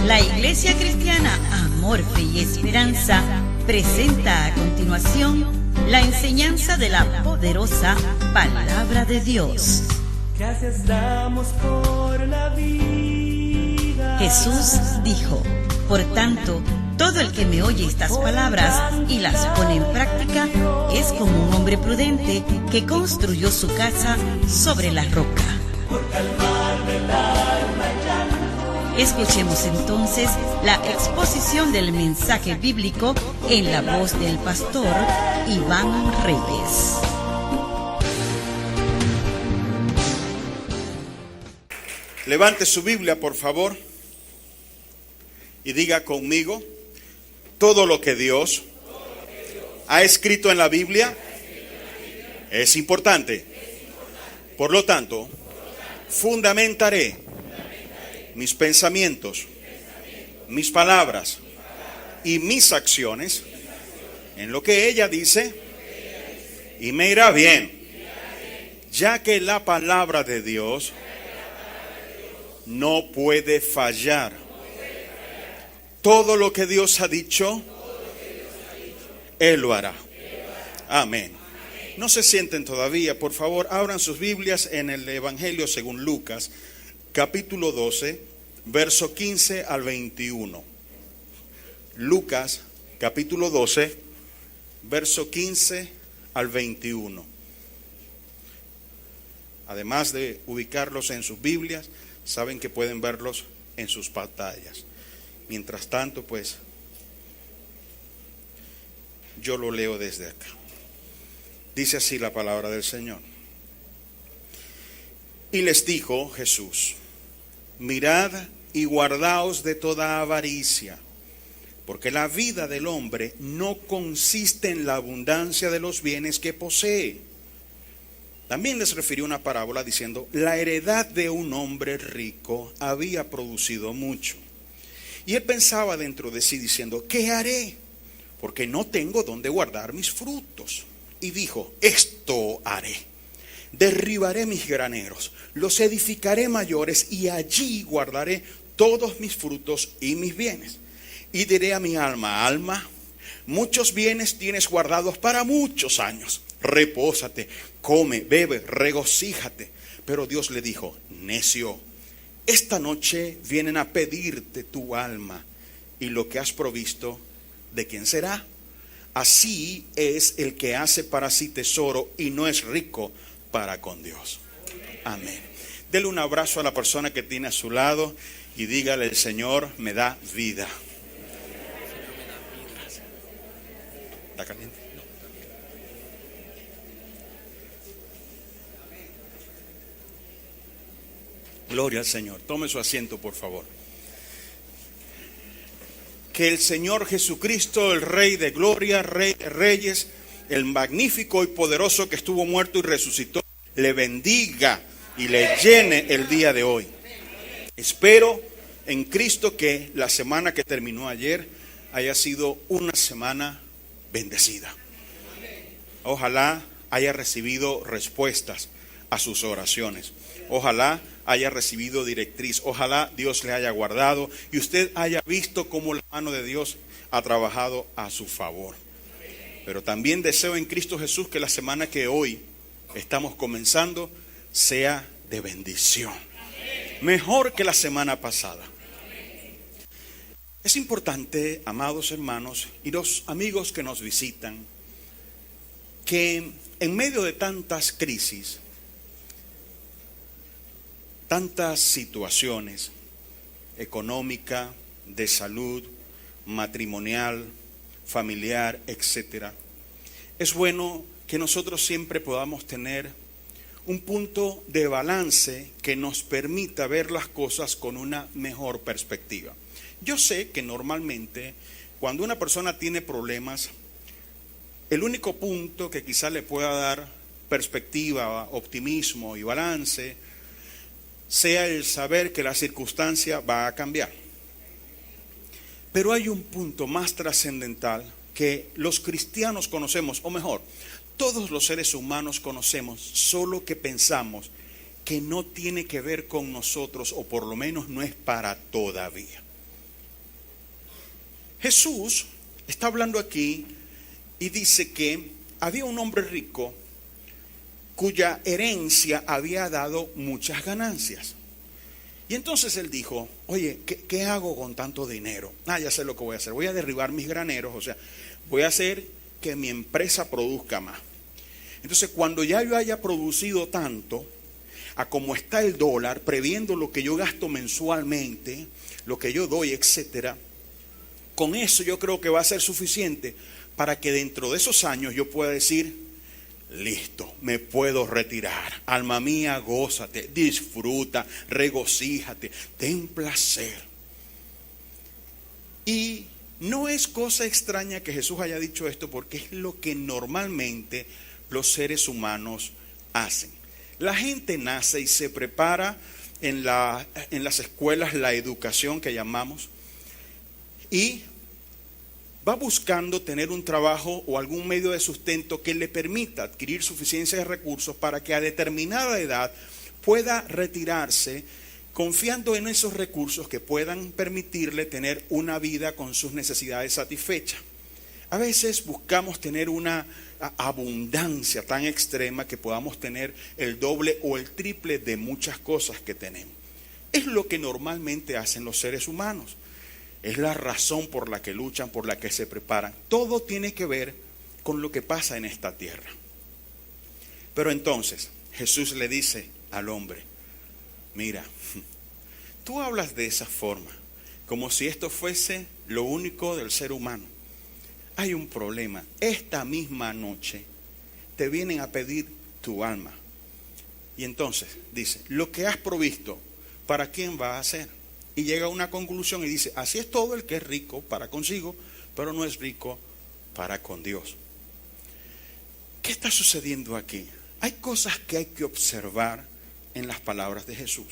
La Iglesia Cristiana Amor, Fe y Esperanza presenta a continuación la enseñanza de la poderosa Palabra de Dios. Gracias damos por la vida. Jesús dijo: por tanto, todo el que me oye estas palabras y las pone en práctica es como un hombre prudente que construyó su casa sobre la roca. Escuchemos entonces la exposición del mensaje bíblico en la voz del pastor Iván Reyes. Levante su Biblia, por favor, y diga conmigo: todo lo que Dios ha escrito en la Biblia es importante. Por lo tanto, fundamentaré mis pensamientos, mis palabras y mis acciones en lo que ella dice, y me irá bien, ya que la palabra de Dios no puede fallar. Todo lo que Dios ha dicho, Él lo hará. Amén. No se sienten todavía, por favor, abran sus Biblias en el Evangelio según Lucas, capítulo 12, verso 15 al 21. Lucas, capítulo 12, verso 15 al 21. Además de ubicarlos en sus Biblias, saben que pueden verlos en sus pantallas. Mientras tanto, pues, yo lo leo desde acá. Dice así la palabra del Señor. Y les dijo Jesús: mirad y guardaos de toda avaricia, porque la vida del hombre no consiste en la abundancia de los bienes que posee. También les refirió una parábola diciendo: la heredad de un hombre rico había producido mucho. Y él pensaba dentro de sí diciendo: ¿qué haré? Porque no tengo dónde guardar mis frutos. Y dijo: esto haré. Derribaré mis graneros, los edificaré mayores, y allí guardaré todos mis frutos y mis bienes. Y diré a mi alma: alma, muchos bienes tienes guardados para muchos años. Repósate, come, bebe, regocíjate. Pero Dios le dijo: necio, esta noche vienen a pedirte tu alma, y lo que has provisto, ¿de quién será? Así es el que hace para sí tesoro y no es rico para con Dios. Amén. Dele un abrazo a la persona que tiene a su lado y dígale: el Señor me da vida. ¿Está caliente? No. Gloria al Señor. Tome su asiento, por favor. Que el Señor Jesucristo, el Rey de gloria, Rey de reyes, el magnífico y poderoso que estuvo muerto y resucitó, le bendiga y le llene el día de hoy. Espero en Cristo que la semana que terminó ayer haya sido una semana bendecida. Ojalá haya recibido respuestas a sus oraciones. Ojalá haya recibido directriz. Ojalá Dios le haya guardado y usted haya visto cómo la mano de Dios ha trabajado a su favor. Pero también deseo en Cristo Jesús que la semana que hoy estamos comenzando sea de bendición. Mejor que la semana pasada. Es importante, amados hermanos y los amigos que nos visitan, que en medio de tantas crisis, tantas situaciones económica, de salud, matrimonial, familiar, etcétera, es bueno que nosotros siempre podamos tener un punto de balance que nos permita ver las cosas con una mejor perspectiva. Yo sé que normalmente cuando una persona tiene problemas, el único punto que quizá le pueda dar perspectiva, optimismo y balance sea el saber que la circunstancia va a cambiar. Pero hay un punto más trascendental que los cristianos conocemos, o mejor, todos los seres humanos conocemos, solo que pensamos que no tiene que ver con nosotros, o por lo menos no es para todavía. Jesús está hablando aquí y dice que había un hombre rico cuya herencia había dado muchas ganancias. Y entonces él dijo, oye, ¿qué hago con tanto dinero? Ya sé lo que voy a hacer. Voy a derribar mis graneros, o sea, voy a hacer que mi empresa produzca más. Entonces, cuando ya yo haya producido tanto, a como está el dólar, previendo lo que yo gasto mensualmente, lo que yo doy, etcétera, con eso yo creo que va a ser suficiente para que dentro de esos años yo pueda decir, listo, me puedo retirar. Alma mía, gózate, disfruta, regocíjate, ten placer. Y no es cosa extraña que Jesús haya dicho esto, porque es lo que normalmente los seres humanos hacen. La gente nace y se prepara en las escuelas, la educación que llamamos, y va buscando tener un trabajo o algún medio de sustento que le permita adquirir suficiencia de recursos para que a determinada edad pueda retirarse, confiando en esos recursos que puedan permitirle tener una vida con sus necesidades satisfechas. A veces buscamos tener una abundancia tan extrema que podamos tener el doble o el triple de muchas cosas que tenemos. Es lo que normalmente hacen los seres humanos. Es la razón por la que luchan, por la que se preparan. Todo tiene que ver con lo que pasa en esta tierra. Pero entonces Jesús le dice al hombre, mira, tú hablas de esa forma, como si esto fuese lo único del ser humano. Hay un problema. Esta misma noche te vienen a pedir tu alma. Y entonces dice, lo que has provisto, ¿para quién va a ser? Y llega a una conclusión y dice, así es todo el que es rico para consigo, pero no es rico para con Dios. ¿Qué está sucediendo aquí? Hay cosas que hay que observar en las palabras de Jesús.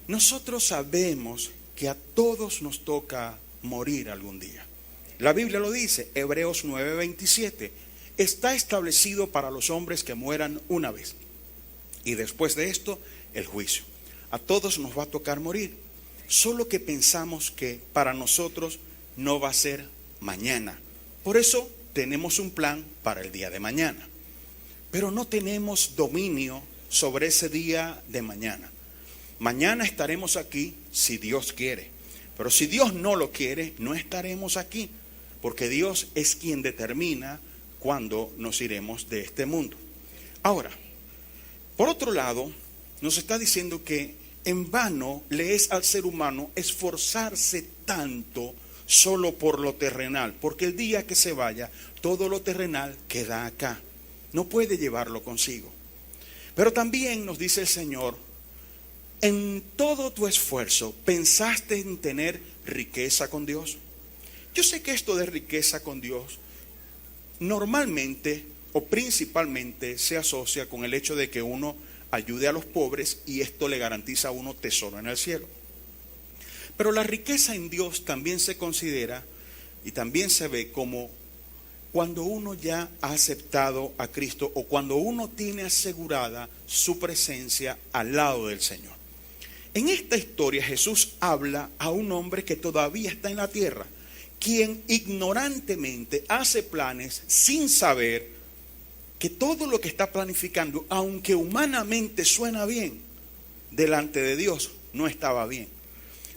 Nosotros sabemos que a todos nos toca morir algún día. La Biblia lo dice, Hebreos 9:27, está establecido para los hombres que mueran una vez. Y después de esto, el juicio. A todos nos va a tocar morir, solo que pensamos que para nosotros no va a ser mañana. Por eso tenemos un plan para el día de mañana, pero no tenemos dominio sobre ese día de mañana. Mañana estaremos aquí si Dios quiere, pero si Dios no lo quiere, no estaremos aquí, porque Dios es quien determina cuándo nos iremos de este mundo. Ahora, por otro lado, nos está diciendo que en vano le es al ser humano esforzarse tanto solo por lo terrenal, porque el día que se vaya, todo lo terrenal queda acá, no puede llevarlo consigo. Pero también nos dice el Señor, en todo tu esfuerzo, ¿pensaste en tener riqueza con Dios? Yo sé que esto de riqueza con Dios normalmente o principalmente se asocia con el hecho de que uno ayude a los pobres y esto le garantiza a uno tesoro en el cielo. Pero la riqueza en Dios también se considera y también se ve como cuando uno ya ha aceptado a Cristo o cuando uno tiene asegurada su presencia al lado del Señor. En esta historia Jesús habla a un hombre que todavía está en la tierra, quien ignorantemente hace planes sin saber que todo lo que está planificando, aunque humanamente suena bien, delante de Dios no estaba bien.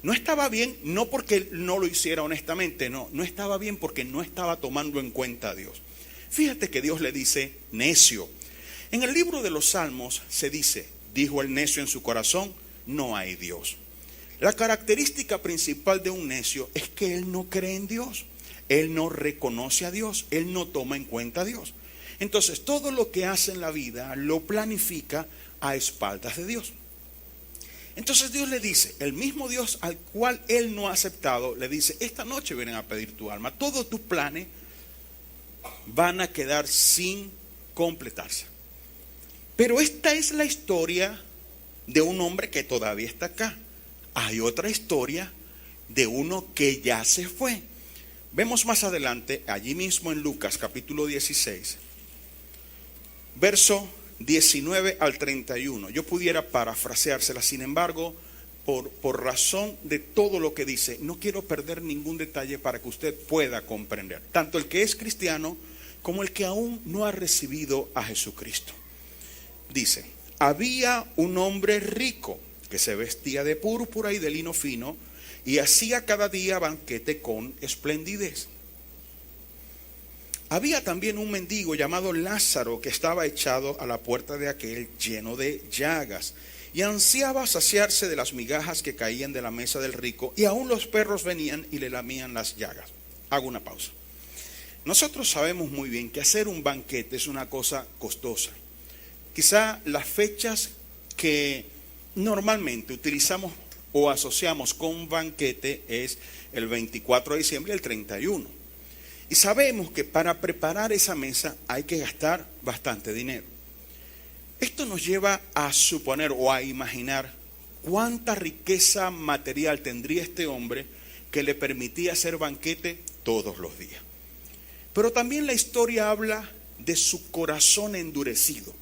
No estaba bien no porque él no lo hiciera honestamente, no estaba bien porque no estaba tomando en cuenta a Dios. Fíjate que Dios le dice necio. En el libro de los Salmos se dice, dijo el necio en su corazón, no hay Dios. La característica principal de un necio es que él no cree en Dios, él no reconoce a Dios, él no toma en cuenta a Dios. Entonces todo lo que hace en la vida lo planifica a espaldas de Dios. Entonces Dios le dice, el mismo Dios al cual él no ha aceptado, le dice, esta noche vienen a pedir tu alma, todos tus planes van a quedar sin completarse. Pero esta es la historia de un hombre que todavía está acá. Hay otra historia de uno que ya se fue. Vemos más adelante, allí mismo en Lucas capítulo 16, verso 19 al 31. Yo pudiera parafraseársela, sin embargo, por razón de todo lo que dice, no quiero perder ningún detalle para que usted pueda comprender, tanto el que es cristiano como el que aún no ha recibido a Jesucristo. Dice, había un hombre rico que se vestía de púrpura y de lino fino y hacía cada día banquete con esplendidez. Había también un mendigo llamado Lázaro que estaba echado a la puerta de aquel lleno de llagas y ansiaba saciarse de las migajas que caían de la mesa del rico, y aún los perros venían y le lamían las llagas. Hago una pausa. Nosotros sabemos muy bien que hacer un banquete es una cosa costosa. Quizá las fechas que normalmente utilizamos o asociamos con un banquete es el 24 de diciembre y el 31. Y sabemos que para preparar esa mesa hay que gastar bastante dinero. Esto nos lleva a suponer o a imaginar cuánta riqueza material tendría este hombre que le permitía hacer banquete todos los días. Pero también la historia habla de su corazón endurecido,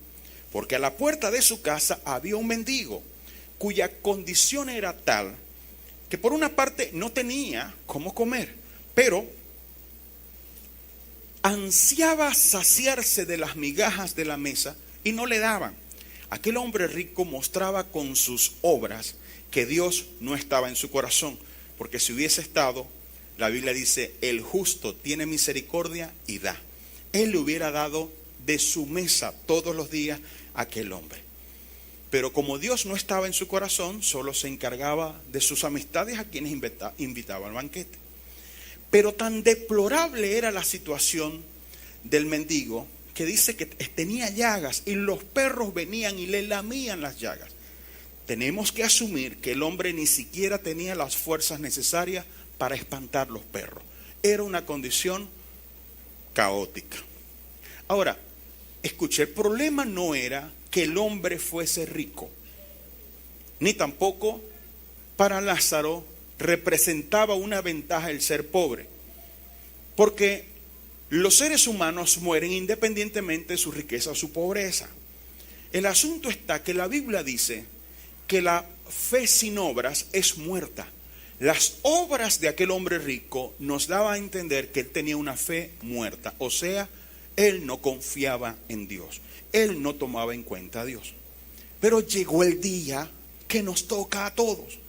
porque a la puerta de su casa había un mendigo cuya condición era tal que por una parte no tenía cómo comer, pero ansiaba saciarse de las migajas de la mesa y no le daban. Aquel hombre rico mostraba con sus obras que Dios no estaba en su corazón, porque si hubiese estado, la Biblia dice, el justo tiene misericordia y da. Él le hubiera dado de su mesa todos los días a aquel hombre. Pero como Dios no estaba en su corazón, solo se encargaba de sus amistades a quienes invitaba al banquete. Pero tan deplorable era la situación del mendigo que dice que tenía llagas y los perros venían y le lamían las llagas. Tenemos que asumir que el hombre ni siquiera tenía las fuerzas necesarias para espantar los perros. Era una condición caótica. Ahora, escuche, el problema no era que el hombre fuese rico, ni tampoco para Lázaro representaba una ventaja el ser pobre, porque los seres humanos mueren independientemente de su riqueza o su pobreza. El asunto está que la Biblia dice que la fe sin obras es muerta. Las obras de aquel hombre rico nos daban a entender que él tenía una fe muerta, o sea, él no confiaba en Dios, él no tomaba en cuenta a Dios. Pero llegó el día que nos toca a todos.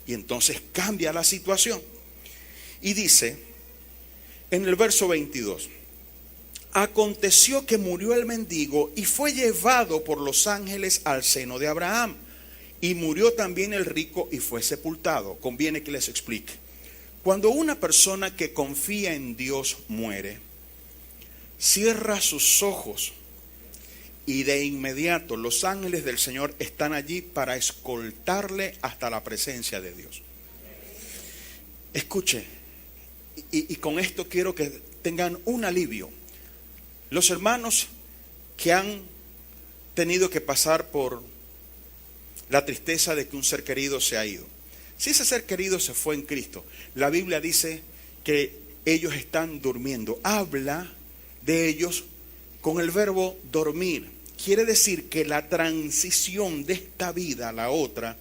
Y entonces cambia la situación. Y dice en el verso 22, aconteció que murió el mendigo y fue llevado por los ángeles al seno de Abraham. Y murió también el rico y fue sepultado. Conviene que les explique. Cuando una persona que confía en Dios muere, cierra sus ojos y de inmediato los ángeles del Señor están allí para escoltarle hasta la presencia de Dios. Escuche, y con esto quiero que tengan un alivio. Los hermanos que han tenido que pasar por la tristeza de que un ser querido se ha ido. Si ese ser querido se fue en Cristo, la Biblia dice que ellos están durmiendo. Habla de ellos con el verbo dormir. Quiere decir que la transición de esta vida a la otra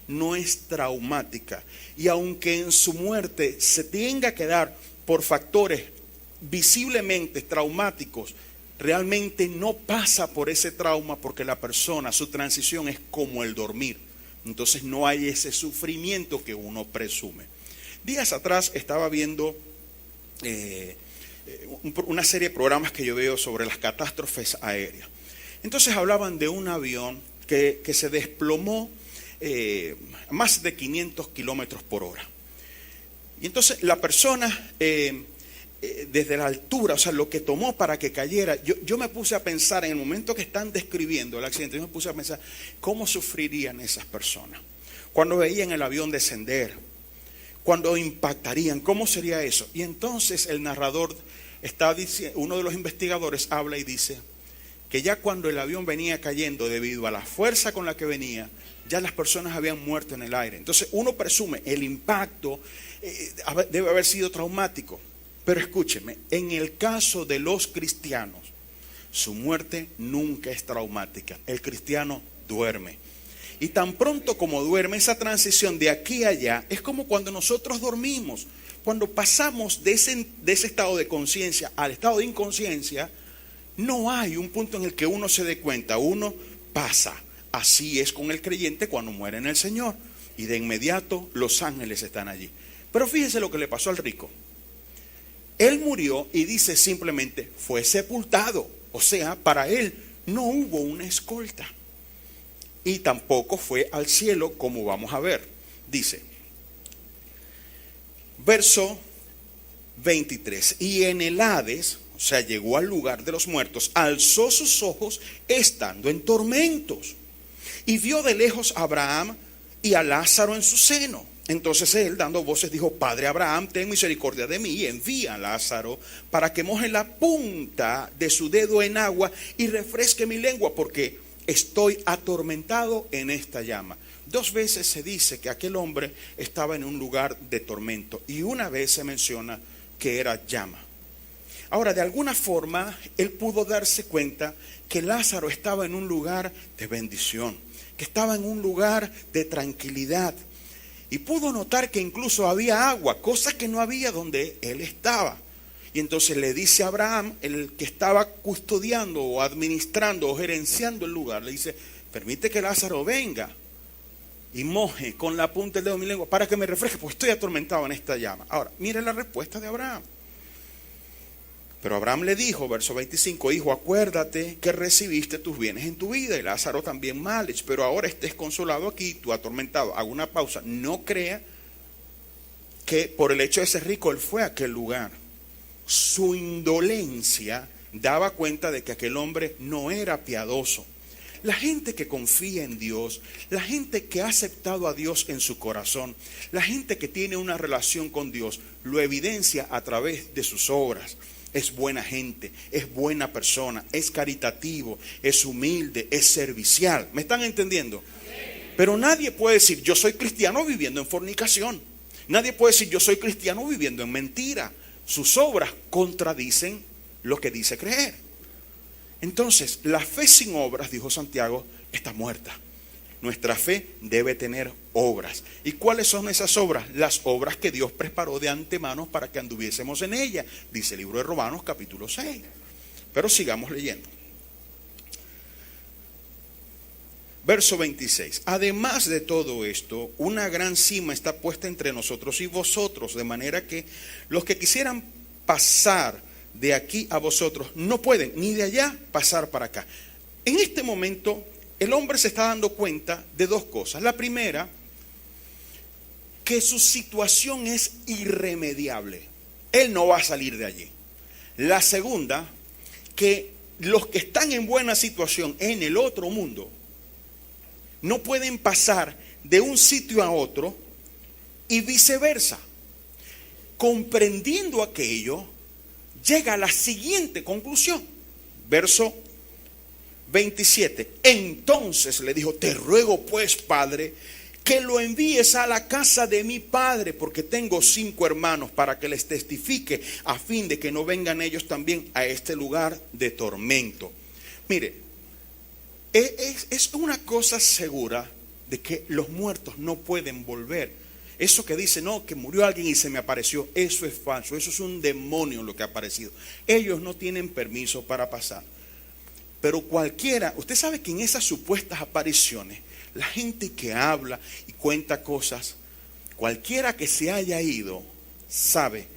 no es traumática. Y aunque en su muerte se tenga que dar por factores visiblemente traumáticos, realmente no pasa por ese trauma porque la persona, su transición es como el dormir. Entonces no hay ese sufrimiento que uno presume. Días atrás estaba viendo una serie de programas que yo veo sobre las catástrofes aéreas. Entonces hablaban de un avión que se desplomó a más de 500 kilómetros por hora. Y entonces la persona, desde la altura, o sea, lo que tomó para que cayera, yo me puse a pensar en el momento que están describiendo el accidente, yo me puse a pensar cómo sufrirían esas personas. Cuando veían el avión descender, cuando impactarían, ¿cómo sería eso? Y entonces el narrador está diciendo, uno de los investigadores habla y dice que ya cuando el avión venía cayendo debido a la fuerza con la que venía, ya las personas habían muerto en el aire. Entonces uno presume el impacto debe haber sido traumático. Pero escúcheme, en el caso de los cristianos, su muerte nunca es traumática. El cristiano duerme. Y tan pronto como duerme, esa transición de aquí a allá es como cuando nosotros dormimos. Cuando pasamos de ese estado de conciencia al estado de inconsciencia, no hay un punto en el que uno se dé cuenta, uno pasa. Así es con el creyente cuando muere en el Señor. Y de inmediato los ángeles están allí. Pero fíjese lo que le pasó al rico. Él murió y dice simplemente, fue sepultado. O sea, para él no hubo una escolta. Y tampoco fue al cielo, como vamos a ver. Dice, verso 23, y en el Hades, o sea, llegó al lugar de los muertos, alzó sus ojos estando en tormentos. Y vio de lejos a Abraham y a Lázaro en su seno. Entonces él, dando voces, dijo, Padre Abraham, ten misericordia de mí y envía a Lázaro para que moje la punta de su dedo en agua y refresque mi lengua, porque estoy atormentado en esta llama. 2 veces se dice que aquel hombre estaba en un lugar de tormento y una vez se menciona que era llama. Ahora, de alguna forma, él pudo darse cuenta que Lázaro estaba en un lugar de bendición, que estaba en un lugar de tranquilidad. Y pudo notar que incluso había agua, cosa que no había donde él estaba. Y entonces le dice a Abraham, el que estaba custodiando o administrando o gerenciando el lugar, le dice, permite que Lázaro venga y moje con la punta del dedo de mi lengua para que me refresque, porque estoy atormentado en esta llama. Ahora, mire la respuesta de Abraham. Pero Abraham le dijo, verso 25, hijo, acuérdate que recibiste tus bienes en tu vida y Lázaro también males, pero ahora estés consolado aquí, tú atormentado. Hago una pausa. No crea que por el hecho de ser rico él fue a aquel lugar. Su indolencia daba cuenta de que aquel hombre no era piadoso. La gente que confía en Dios, la gente que ha aceptado a Dios en su corazón, la gente que tiene una relación con Dios, lo evidencia a través de sus obras. Es buena gente, es buena persona, es caritativo, es humilde, es servicial. ¿Me están entendiendo? Pero nadie puede decir, yo soy cristiano viviendo en fornicación. Nadie puede decir, yo soy cristiano viviendo en mentira. Sus obras contradicen lo que dice creer. Entonces, la fe sin obras, dijo Santiago, está muerta. Nuestra fe debe tener obras. ¿Y cuáles son esas obras? Las obras que Dios preparó de antemano para que anduviésemos en ellas, dice el libro de Romanos capítulo 6. Pero sigamos leyendo. Verso 26. Además de todo esto, una gran cima está puesta entre nosotros y vosotros, de manera que los que quisieran pasar de aquí a vosotros no pueden, ni de allá pasar para acá. En este momento, el hombre se está dando cuenta de 2 cosas. La primera, que su situación es irremediable. Él no va a salir de allí. La segunda, que los que están en buena situación en el otro mundo no pueden pasar de un sitio a otro y viceversa. Comprendiendo aquello, llega a la siguiente conclusión. Verso 27. Entonces le dijo, te ruego pues, Padre, que lo envíes a la casa de mi padre, porque tengo 5 hermanos, para que les testifique, a fin de que no vengan ellos también a este lugar de tormento. Mire, es una cosa segura de que los muertos no pueden volver. Eso que dice, no, que murió alguien y se me apareció, eso es falso, eso es un demonio lo que ha aparecido. Ellos no tienen permiso para pasar. Pero cualquiera, usted sabe que en esas supuestas apariciones, la gente que habla y cuenta cosas, cualquiera que se haya ido, sabe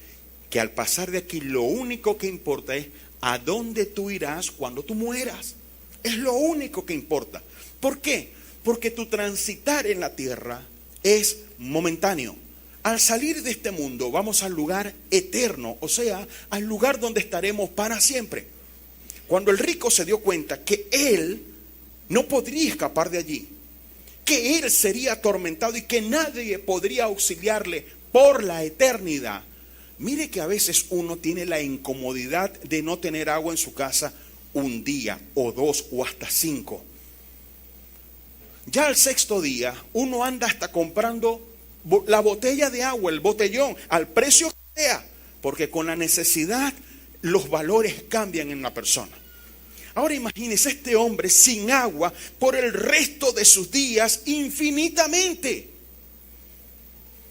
que al pasar de aquí lo único que importa es a dónde tú irás cuando tú mueras. Es lo único que importa. ¿Por qué? Porque tu transitar en la tierra es momentáneo. Al salir de este mundo vamos al lugar eterno, o sea, al lugar donde estaremos para siempre. Cuando el rico se dio cuenta que él no podría escapar de allí, que él sería atormentado y que nadie podría auxiliarle por la eternidad. Mire que a veces uno tiene la incomodidad de no tener agua en su casa un día o 2 o hasta 5. Ya al 6º día uno anda hasta comprando la botella de agua, el botellón, al precio que sea, porque con la necesidad los valores cambian en la persona. Ahora imagínese este hombre sin agua por el resto de sus días infinitamente.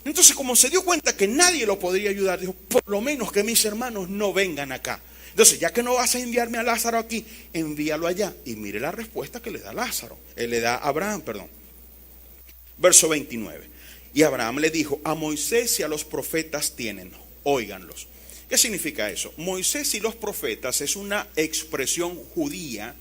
Entonces, como se dio cuenta que nadie lo podría ayudar, dijo, por lo menos que mis hermanos no vengan acá. Entonces, ya que no vas a enviarme a Lázaro aquí, envíalo allá. Y mire la respuesta que le da le da Abraham, perdón. Verso 29. Y Abraham le dijo, a Moisés y a los profetas tienen, óiganlos. ¿Qué significa eso? Moisés y los profetas es una expresión judía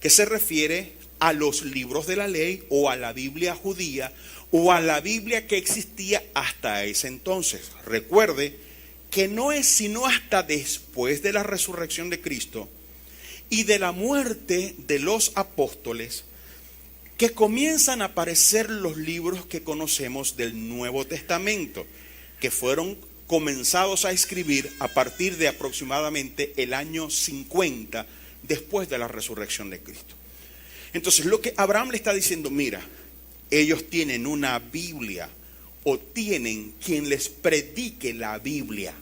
que se refiere a los libros de la ley o a la Biblia judía o a la Biblia que existía hasta ese entonces. Recuerde que no es sino hasta después de la resurrección de Cristo y de la muerte de los apóstoles que comienzan a aparecer los libros que conocemos del Nuevo Testamento, que fueron comenzados a escribir a partir de aproximadamente el año 50 después de la resurrección de Cristo. Entonces, lo que Abraham le está diciendo, mira, ellos tienen una Biblia o tienen quien les predique la Biblia.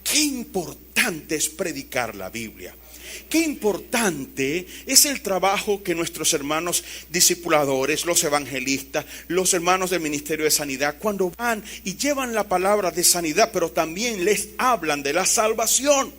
Qué importante es predicar la Biblia. Qué importante es el trabajo que nuestros hermanos discipuladores, los evangelistas, los hermanos del Ministerio de Sanidad, cuando van y llevan la palabra de sanidad, pero también les hablan de la salvación.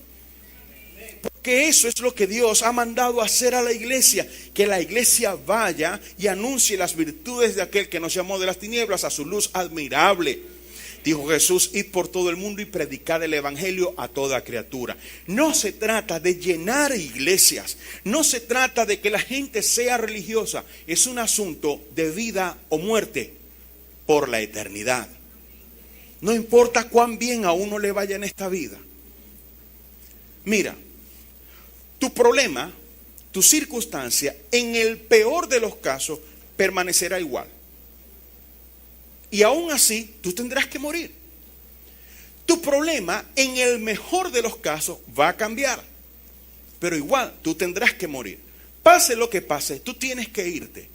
Porque eso es lo que Dios ha mandado hacer a la iglesia, que la iglesia vaya y anuncie las virtudes de aquel que nos llamó de las tinieblas a su luz admirable. Dijo Jesús, id por todo el mundo y predicad el evangelio a toda criatura. No se trata de llenar iglesias, no se trata de que la gente sea religiosa, es un asunto de vida o muerte por la eternidad. No importa cuán bien a uno le vaya en esta vida. Mira, tu problema, tu circunstancia, en el peor de los casos, permanecerá igual. Y aún así, tú tendrás que morir. Tu problema, en el mejor de los casos, va a cambiar. Pero igual, tú tendrás que morir. Pase lo que pase, tú tienes que irte.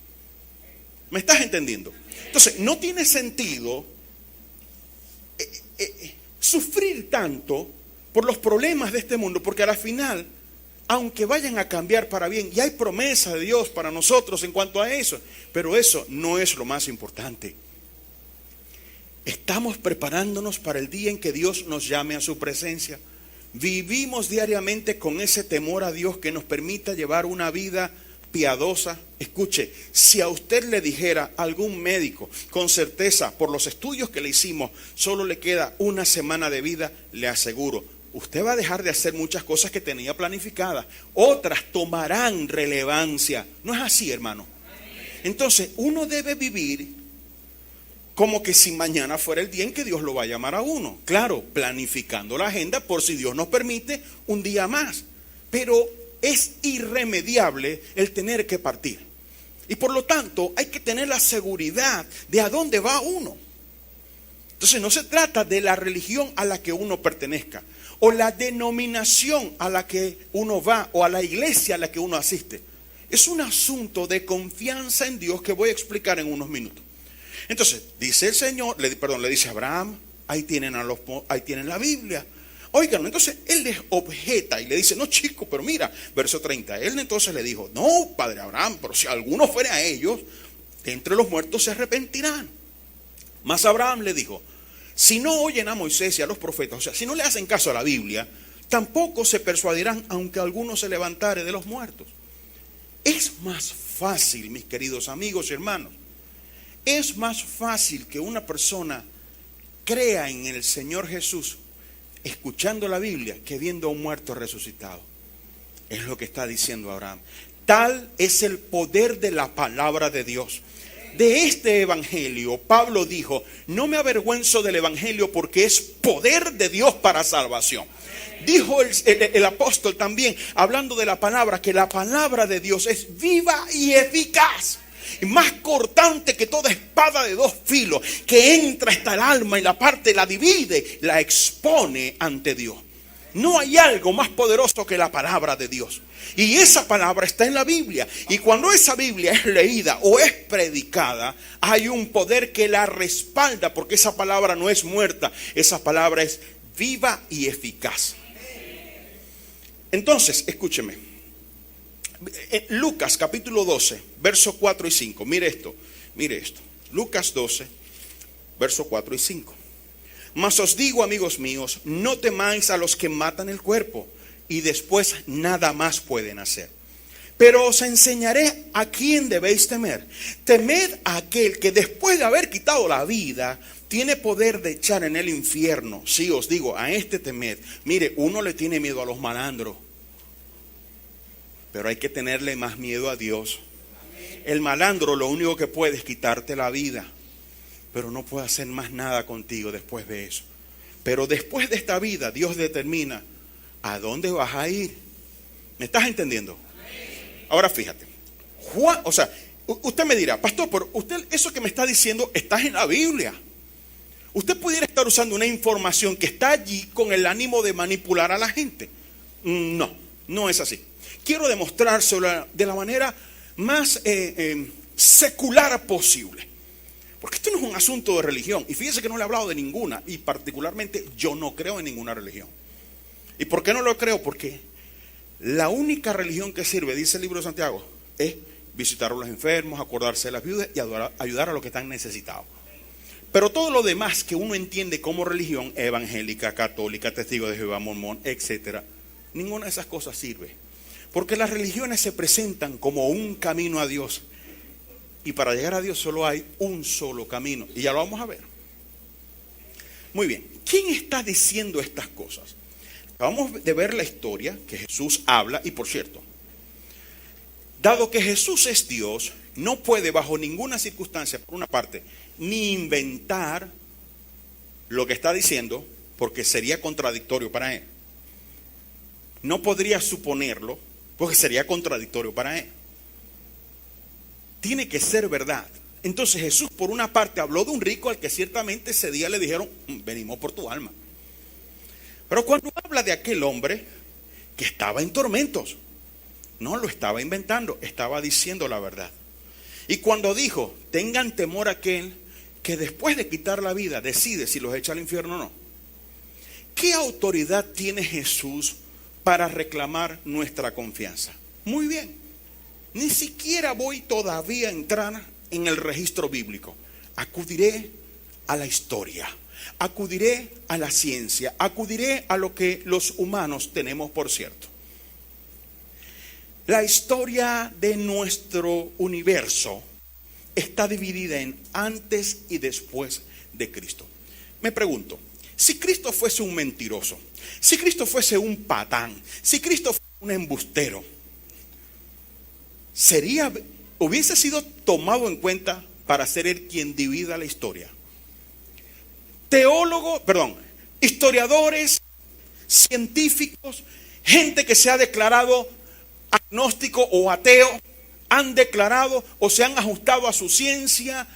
¿Me estás entendiendo? Entonces, no tiene sentido sufrir tanto por los problemas de este mundo, porque a la final, aunque vayan a cambiar para bien, y hay promesa de Dios para nosotros en cuanto a eso, pero eso no es lo más importante. Estamos preparándonos para el día en que Dios nos llame a su presencia. Vivimos diariamente con ese temor a Dios que nos permita llevar una vida piadosa. Escuche, si a usted le dijera algún médico con certeza por los estudios que le hicimos, solo le queda una semana de vida, le aseguro, usted va a dejar de hacer muchas cosas que tenía planificadas. Otras tomarán relevancia. ¿No es así, hermano? Entonces, uno debe vivir como que si mañana fuera el día en que Dios lo va a llamar a uno. Claro, planificando la agenda por si Dios nos permite un día más. Pero es irremediable el tener que partir. Y por lo tanto hay que tener la seguridad de a dónde va uno. Entonces no se trata de la religión a la que uno pertenezca, o la denominación a la que uno va, o a la iglesia a la que uno asiste. Es un asunto de confianza en Dios que voy a explicar en unos minutos. Entonces, dice el Señor, le dice a Abraham, ahí tienen la Biblia. Oigan, entonces él les objeta y le dice, no chico, pero mira, verso 30. Él entonces le dijo, no, padre Abraham, pero si alguno fuera a ellos, de entre los muertos se arrepentirán. Mas Abraham le dijo, si no oyen a Moisés y a los profetas, o sea, si no le hacen caso a la Biblia, tampoco se persuadirán aunque alguno se levantare de los muertos. Es más fácil, mis queridos amigos y hermanos, es más fácil que una persona crea en el Señor Jesús escuchando la Biblia que viendo a un muerto resucitado. Es lo que está diciendo Abraham. Tal es el poder de la palabra de Dios. De este evangelio, Pablo dijo, no me avergüenzo del evangelio porque es poder de Dios para salvación. Dijo el apóstol también, hablando de la palabra, que la palabra de Dios es viva y eficaz. Más cortante que toda espada de dos filos, que entra hasta el alma y la parte, la divide, la expone ante Dios. No hay algo más poderoso que la palabra de Dios. Y esa palabra está en la Biblia. Y cuando esa Biblia es leída o es predicada, hay un poder que la respalda, porque esa palabra no es muerta, esa palabra es viva y eficaz. Entonces, escúcheme. Lucas capítulo 12, versos 4 y 5. Mire esto. Lucas 12, versos 4 y 5. Mas os digo, amigos míos, no temáis a los que matan el cuerpo y después nada más pueden hacer. Pero os enseñaré a quién debéis temer. Temed a aquel que después de haber quitado la vida tiene poder de echar en el infierno. Sí, os digo, a este temed. Mire, uno le tiene miedo a los malandros, pero hay que tenerle más miedo a Dios. El malandro lo único que puede es quitarte la vida, pero no puede hacer más nada contigo después de eso. Pero después de esta vida, Dios determina a dónde vas a ir. ¿Me estás entendiendo? Ahora fíjate, Juan, o sea, usted me dirá, pastor, pero usted eso que me está diciendo está en la Biblia. Usted pudiera estar usando una información que está allí con el ánimo de manipular a la gente. No es así. Quiero demostrárselo de la manera más secular posible. Porque esto no es un asunto de religión. Y fíjese que no le he hablado de ninguna. Y particularmente yo no creo en ninguna religión. ¿Y por qué no lo creo? Porque la única religión que sirve, dice el libro de Santiago, es visitar a los enfermos, acordarse de las viudas y ayudar a los que están necesitados. Pero todo lo demás que uno entiende como religión, evangélica, católica, testigo de Jehová, mormón, etcétera, ninguna de esas cosas sirve. Porque las religiones se presentan como un camino a Dios. Y para llegar a Dios solo hay un solo camino. Y ya lo vamos a ver. Muy bien, ¿quién está diciendo estas cosas? Acabamos de ver la historia que Jesús habla. Y por cierto, dado que Jesús es Dios, no puede bajo ninguna circunstancia, por una parte, ni inventar lo que está diciendo, porque sería contradictorio para él. No podría suponerlo, porque sería contradictorio para él. Tiene que ser verdad. Entonces Jesús, por una parte, habló de un rico al que ciertamente ese día le dijeron, venimos por tu alma. Pero cuando habla de aquel hombre que estaba en tormentos, no lo estaba inventando, estaba diciendo la verdad. Y cuando dijo, tengan temor a aquel que después de quitar la vida decide si los echa al infierno o no. ¿Qué autoridad tiene Jesús para reclamar nuestra confianza? Muy bien, ni siquiera voy todavía a entrar en el registro bíblico. Acudiré a la historia, acudiré a la ciencia, acudiré a lo que los humanos tenemos por cierto. La historia de nuestro universo está dividida en antes y después de Cristo. Me pregunto, si Cristo fuese un mentiroso, si Cristo fuese un patán, si Cristo fuese un embustero, hubiese sido tomado en cuenta para ser él quien divida la historia. Historiadores, científicos, gente que se ha declarado agnóstico o ateo, han declarado o se han ajustado a su ciencia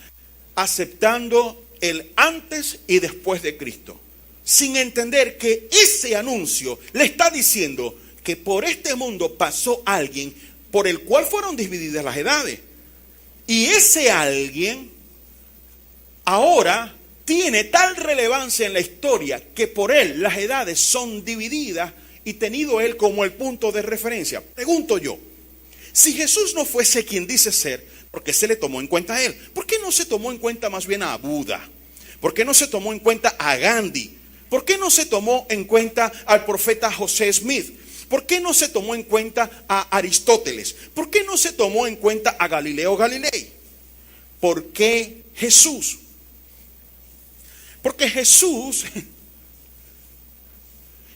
aceptando el antes y después de Cristo, sin entender que ese anuncio le está diciendo que por este mundo pasó alguien por el cual fueron divididas las edades, y ese alguien ahora tiene tal relevancia en la historia que por él las edades son divididas y tenido él como el punto de referencia. Pregunto yo, si Jesús no fuese quien dice ser, ¿por qué se le tomó en cuenta a él? ¿Por qué no se tomó en cuenta más bien a Buda? ¿Por qué no se tomó en cuenta a Gandhi? ¿Por qué no se tomó en cuenta al profeta José Smith? ¿Por qué no se tomó en cuenta a Aristóteles? ¿Por qué no se tomó en cuenta a Galileo Galilei? ¿Por qué Jesús? Porque Jesús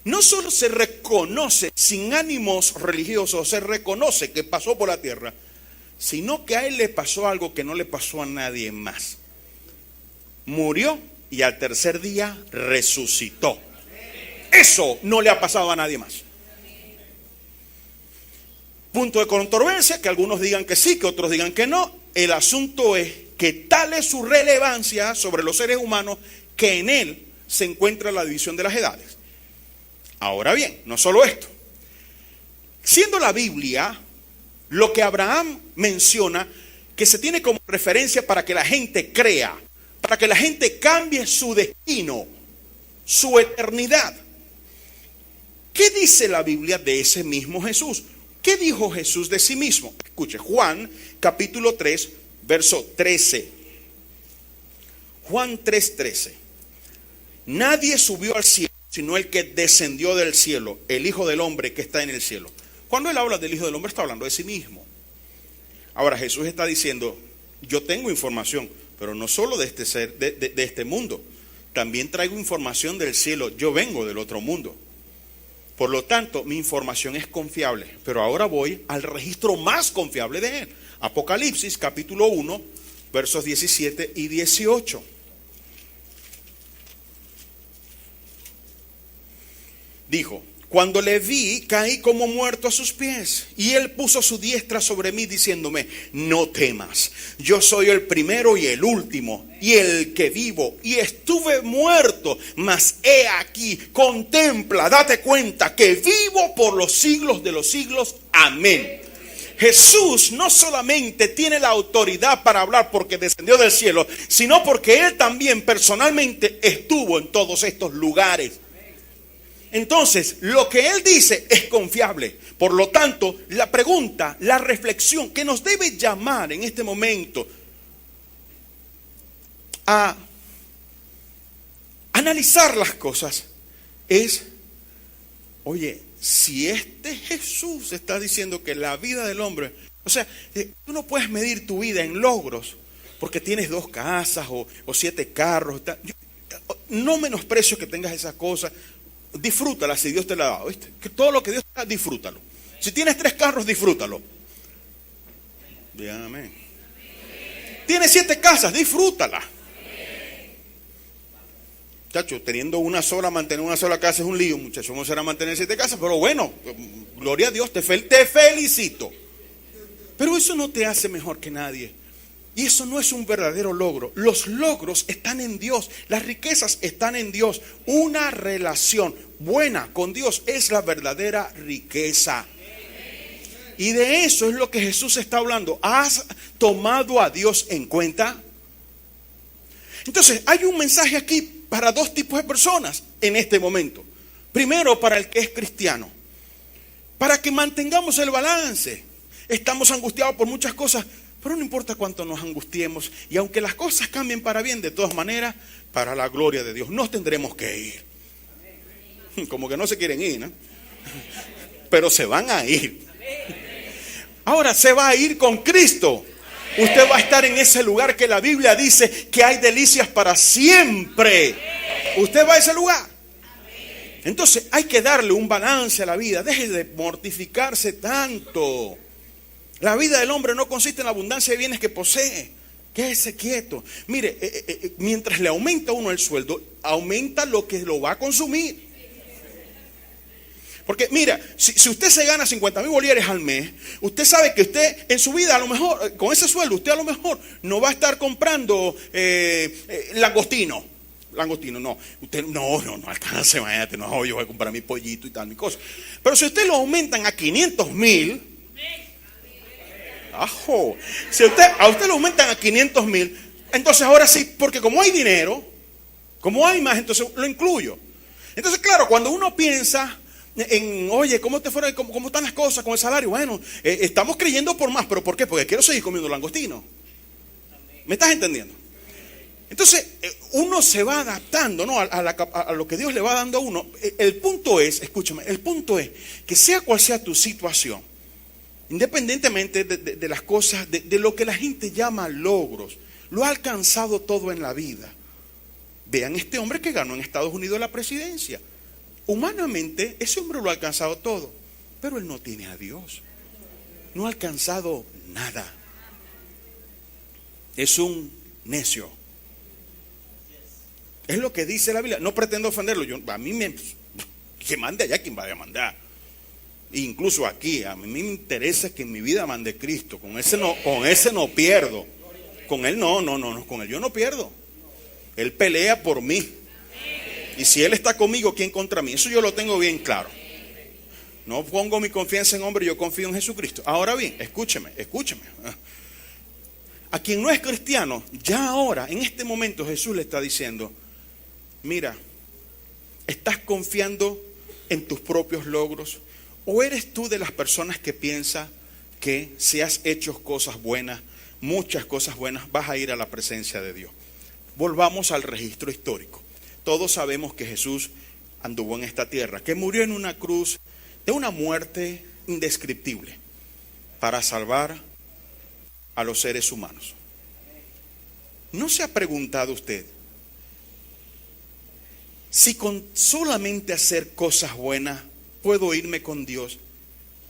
no solo se reconoce sin ánimos religiosos, se reconoce que pasó por la tierra, sino que a él le pasó algo que no le pasó a nadie más. Murió y al tercer día resucitó. Eso no le ha pasado a nadie más. Punto de controversia, que algunos digan que sí, que otros digan que no. El asunto es que tal es su relevancia sobre los seres humanos que en él se encuentra la división de las edades. Ahora bien, no solo esto. Siendo la Biblia lo que Abraham menciona que se tiene como referencia para que la gente crea, para que la gente cambie su destino, su eternidad. ¿Qué dice la Biblia de ese mismo Jesús? ¿Qué dijo Jesús de sí mismo? Escuche, Juan capítulo 3, verso 13. Juan 3:13. Nadie subió al cielo, sino el que descendió del cielo, el Hijo del Hombre que está en el cielo. Cuando él habla del Hijo del Hombre, está hablando de sí mismo. Ahora Jesús está diciendo, yo tengo información, pero no solo de este ser, de este mundo. También traigo información del cielo. Yo vengo del otro mundo. Por lo tanto, mi información es confiable. Pero ahora voy al registro más confiable de él. Apocalipsis capítulo 1, versos 17 y 18. Dijo, cuando le vi, caí como muerto a sus pies. Y él puso su diestra sobre mí diciéndome, no temas, yo soy el primero y el último y el que vivo. Y estuve muerto, mas he aquí, contempla, date cuenta que vivo por los siglos de los siglos. Amén. Jesús no solamente tiene la autoridad para hablar porque descendió del cielo, sino porque él también personalmente estuvo en todos estos lugares. Entonces, lo que él dice es confiable. Por lo tanto, la pregunta, la reflexión que nos debe llamar en este momento a analizar las cosas es, oye, si este Jesús está diciendo que la vida del hombre, o sea, tú no puedes medir tu vida en logros porque tienes 2 casas o 7 carros. No menosprecio que tengas esas cosas. Disfrútala si Dios te la ha dado, ¿viste? Que todo lo que Dios te da, disfrútalo. Si tienes 3 carros, disfrútalo. Digan amén. Tienes 7 casas, disfrútala. Muchacho, teniendo una sola, mantener una sola casa es un lío, muchacho. ¿Cómo será mantener 7 casas? Pero bueno, gloria a Dios, te felicito. Pero eso no te hace mejor que nadie. Y eso no es un verdadero logro. Los logros están en Dios. Las riquezas están en Dios. Una relación buena con Dios es la verdadera riqueza. Y de eso es lo que Jesús está hablando. ¿Has tomado a Dios en cuenta? Entonces, hay un mensaje aquí para 2 tipos de personas en este momento. Primero, para el que es cristiano. Para que mantengamos el balance. Estamos angustiados por muchas cosas. Pero no importa cuánto nos angustiemos, y aunque las cosas cambien para bien, de todas maneras, para la gloria de Dios, nos tendremos que ir. Como que no se quieren ir, ¿no? Pero se van a ir. Ahora se va a ir con Cristo. Usted va a estar en ese lugar que la Biblia dice que hay delicias para siempre. Usted va a ese lugar. Entonces hay que darle un balance a la vida. Deje de mortificarse tanto. La vida del hombre no consiste en la abundancia de bienes que posee. Quédese quieto. Mire, mientras le aumenta a uno el sueldo, aumenta lo que lo va a consumir. Porque mira, si usted se gana 50,000 bolívares al mes, usted sabe que usted en su vida a lo mejor, con ese sueldo, usted a lo mejor no va a estar comprando langostino. Langostino, no. Usted no alcanza, imagínate, no, yo voy a comprar mi pollito y tal, mi cosa. Pero si usted lo aumentan a 500,000... Ajo. Si a usted lo aumentan a 500,000, entonces ahora sí, porque como hay dinero, como hay más, entonces lo incluyo. Entonces, claro, cuando uno piensa en, oye, ¿cómo te fueron, cómo están las cosas con el salario? Bueno, estamos creyendo por más, pero ¿por qué? Porque quiero seguir comiendo langostino. ¿Me estás entendiendo? Entonces, uno se va adaptando, ¿no? a lo que Dios le va dando a uno. El punto es, escúchame, el punto es que sea cual sea tu situación, independientemente de las cosas, de lo que la gente llama logros, lo ha alcanzado todo en la vida. Vean este hombre que ganó en Estados Unidos la presidencia. Humanamente, ese hombre lo ha alcanzado todo, pero él no tiene a Dios. No ha alcanzado nada. Es un necio. Es lo que dice la Biblia. No pretendo ofenderlo. Que mande allá quien vaya a mandar. Incluso aquí, a mí me interesa que en mi vida mande Cristo. Con ese no pierdo. Con él no, con él yo no pierdo. Él pelea por mí. Y si él está conmigo, ¿quién contra mí? Eso yo lo tengo bien claro. No pongo mi confianza en hombre, yo confío en Jesucristo. Ahora bien, escúcheme. A quien no es cristiano, ya ahora, en este momento, Jesús le está diciendo, mira, estás confiando en tus propios logros, ¿O eres tú de las personas que piensa que si has hecho cosas buenas, muchas cosas buenas, vas a ir a la presencia de Dios? Volvamos al registro histórico. Todos sabemos que Jesús anduvo en esta tierra, que murió en una cruz de una muerte indescriptible para salvar a los seres humanos. ¿No se ha preguntado usted si con solamente hacer cosas buenas puedo irme con Dios?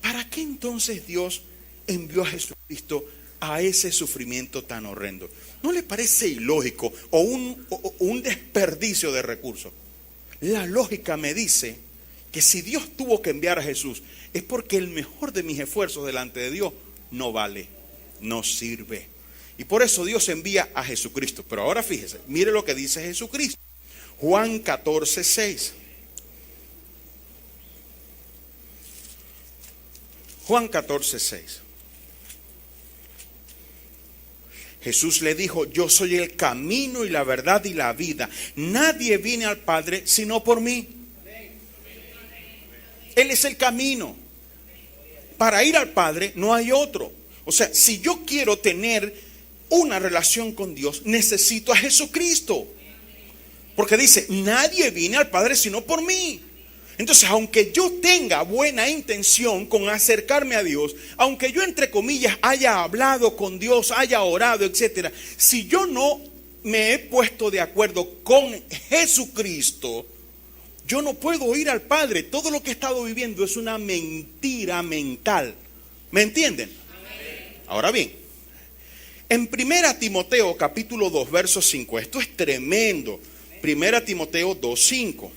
¿Para qué entonces Dios envió a Jesucristo a ese sufrimiento tan horrendo? ¿No le parece ilógico o un desperdicio de recursos? La lógica me dice que si Dios tuvo que enviar a Jesús es porque el mejor de mis esfuerzos delante de Dios no vale, no sirve. Y por eso Dios envía a Jesucristo. Pero ahora fíjese, mire lo que dice Jesucristo. Juan 14:6. Juan 14:6. Jesús le dijo: yo soy el camino y la verdad y la vida. Nadie viene al Padre sino por mí. Él es el camino. Para ir al Padre no hay otro. O sea, si yo quiero tener una relación con Dios, necesito a Jesucristo. Porque dice: nadie viene al Padre sino por mí. Entonces, aunque yo tenga buena intención con acercarme a Dios, aunque yo entre comillas haya hablado con Dios, haya orado, etcétera, si yo no me he puesto de acuerdo con Jesucristo, yo no puedo ir al Padre. Todo lo que he estado viviendo es una mentira mental. ¿Me entienden? Ahora bien, en 1 Timoteo capítulo 2 verso 5, esto es tremendo. 1 Timoteo 2:5.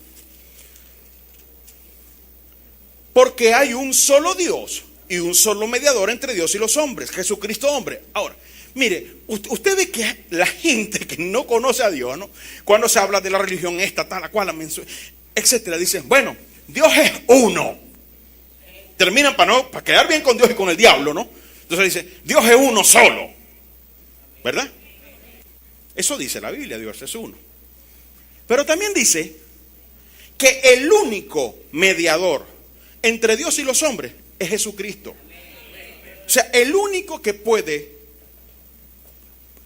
Porque hay un solo Dios y un solo mediador entre Dios y los hombres, Jesucristo hombre. Ahora, mire, usted ve que la gente que no conoce a Dios, ¿no? Cuando se habla de la religión esta, tal, la cual, etcétera, dicen: bueno, Dios es uno. Terminan para quedar bien con Dios y con el diablo, ¿no? Entonces dice: Dios es uno solo, ¿verdad? Eso dice la Biblia, Dios es uno. Pero también dice que el único mediador entre Dios y los hombres es Jesucristo. O sea, el único que puede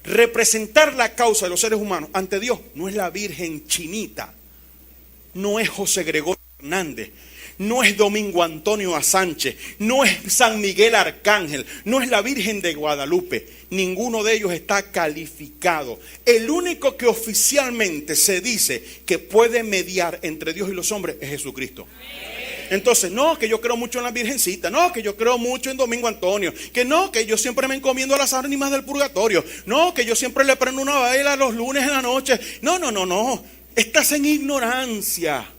representar la causa de los seres humanos ante Dios no es la Virgen Chinita, no es José Gregorio Hernández, no es Domingo Antonio Sánchez, no es San Miguel Arcángel, no es la Virgen de Guadalupe. Ninguno de ellos está calificado. El único que oficialmente se dice que puede mediar entre Dios y los hombres es Jesucristo. Entonces, no, que yo creo mucho en la Virgencita, no, que yo creo mucho en Domingo Antonio, que no, que yo siempre me encomiendo a las ánimas del purgatorio, no, que yo siempre le prendo una vela los lunes en la noche. No. Estás en ignorancia.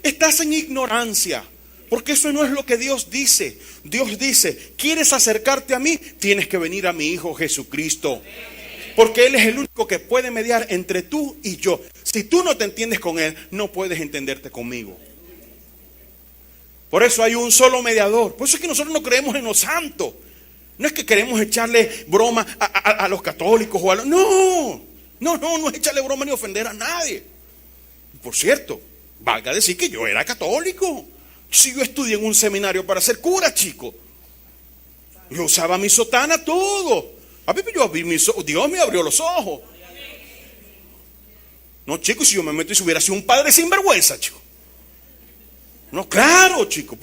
Estás en ignorancia. Porque eso no es lo que Dios dice. Dios dice: ¿quieres acercarte a mí? Tienes que venir a mi Hijo Jesucristo. Porque Él es el único que puede mediar entre tú y yo. Si tú no te entiendes con Él, no puedes entenderte conmigo. Por eso hay un solo mediador. Por eso es que nosotros no creemos en los santos. No es que queremos echarle broma a los católicos o a los... No es echarle broma ni ofender a nadie. Por cierto, valga decir que yo era católico. Si yo estudié en un seminario para ser cura, chico. Yo usaba mi sotana, todo. Dios me abrió los ojos. No, chico, si yo me meto y si hubiera sido un padre sinvergüenza, chico. No, claro, chico.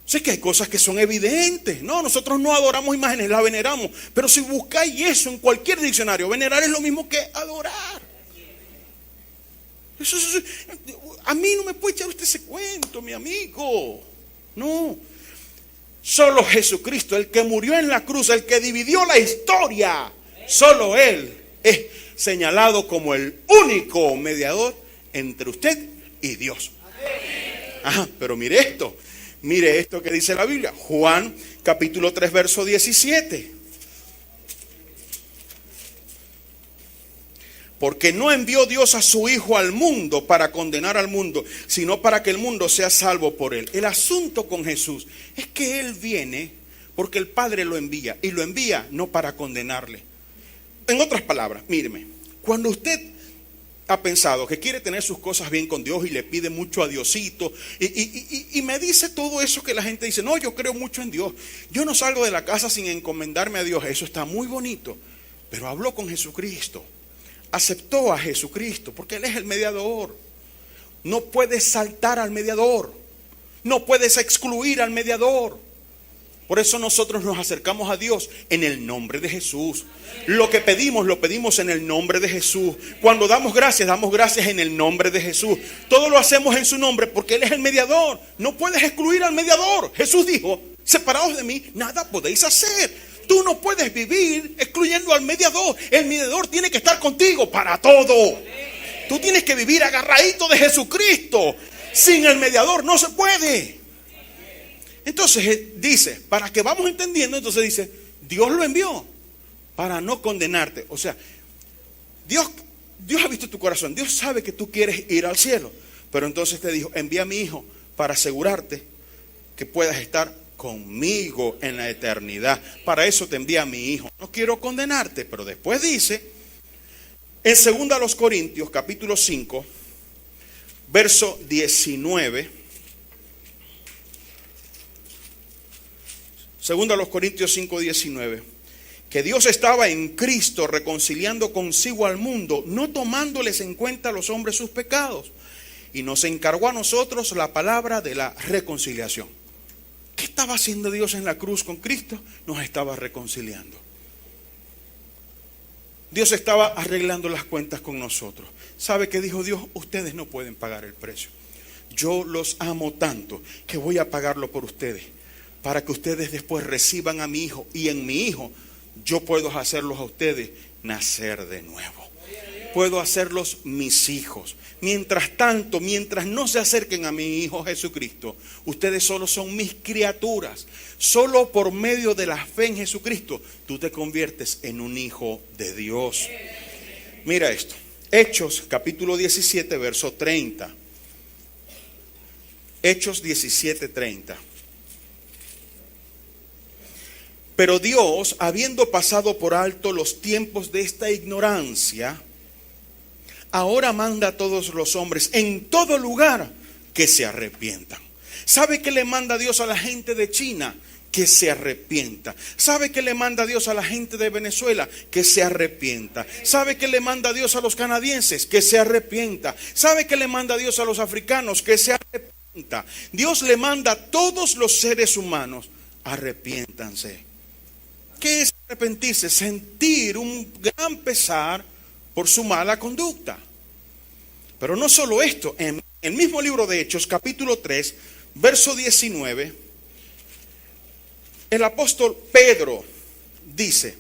Sé que hay cosas que son evidentes. No, nosotros no adoramos imágenes, las veneramos. Pero si buscáis eso en cualquier diccionario, venerar es lo mismo que adorar. Eso, a mí no me puede echar usted ese cuento, mi amigo. No. Solo Jesucristo, el que murió en la cruz, el que dividió la historia, solo Él es señalado como el único mediador entre usted y Dios. Ajá, pero mire esto que dice la Biblia. Juan capítulo 3 verso 17. Porque no envió Dios a su Hijo al mundo para condenar al mundo, sino para que el mundo sea salvo por Él. El asunto con Jesús es que Él viene porque el Padre lo envía, y lo envía no para condenarle. En otras palabras, míreme, cuando usted ha pensado que quiere tener sus cosas bien con Dios y le pide mucho a Diosito y me dice todo eso que la gente dice, no, yo creo mucho en Dios, yo no salgo de la casa sin encomendarme a Dios, eso está muy bonito, pero habló con Jesucristo, aceptó a Jesucristo porque Él es el mediador. No puedes saltar al mediador, no puedes excluir al mediador. Por eso nosotros nos acercamos a Dios en el nombre de Jesús. Lo que pedimos, lo pedimos en el nombre de Jesús. Cuando damos gracias en el nombre de Jesús. Todo lo hacemos en su nombre porque Él es el mediador. No puedes excluir al mediador. Jesús dijo, separados de mí, nada podéis hacer. Tú no puedes vivir excluyendo al mediador. El mediador tiene que estar contigo para todo. Tú tienes que vivir agarradito de Jesucristo. Sin el mediador no se puede. Entonces dice, para que vamos entendiendo, entonces dice, Dios lo envió para no condenarte. O sea, Dios ha visto tu corazón, Dios sabe que tú quieres ir al cielo, pero entonces te dijo, envía a mi hijo para asegurarte que puedas estar conmigo en la eternidad. Para eso te envía a mi hijo. No quiero condenarte, pero después dice, en 2 Corintios capítulo 5, verso 19. 2 Corintios 5:19, que Dios estaba en Cristo reconciliando consigo al mundo, no tomándoles en cuenta a los hombres sus pecados, y nos encargó a nosotros la palabra de la reconciliación. ¿Qué estaba haciendo Dios en la cruz con Cristo? Nos estaba reconciliando. Dios estaba arreglando las cuentas con nosotros. ¿Sabe qué dijo Dios? Ustedes no pueden pagar el precio. Yo los amo tanto que voy a pagarlo por ustedes, para que ustedes después reciban a mi hijo, y en mi hijo yo puedo hacerlos a ustedes nacer de nuevo. Puedo hacerlos mis hijos. Mientras tanto, mientras no se acerquen a mi hijo Jesucristo, ustedes solo son mis criaturas. Solo por medio de la fe en Jesucristo tú te conviertes en un hijo de Dios. Mira esto, Hechos capítulo 17 verso 30. Hechos 17:30. Pero Dios, habiendo pasado por alto los tiempos de esta ignorancia, ahora manda a todos los hombres en todo lugar que se arrepientan. ¿Sabe qué le manda Dios a la gente de China? Que se arrepienta. ¿Sabe qué le manda Dios a la gente de Venezuela? Que se arrepienta. ¿Sabe qué le manda Dios a los canadienses? Que se arrepienta. ¿Sabe qué le manda Dios a los africanos? Que se arrepienta. Dios le manda a todos los seres humanos, arrepiéntanse. ¿Qué es arrepentirse? Sentir un gran pesar por su mala conducta. Pero no solo esto, en el mismo libro de Hechos, capítulo 3, verso 19, el apóstol Pedro dice,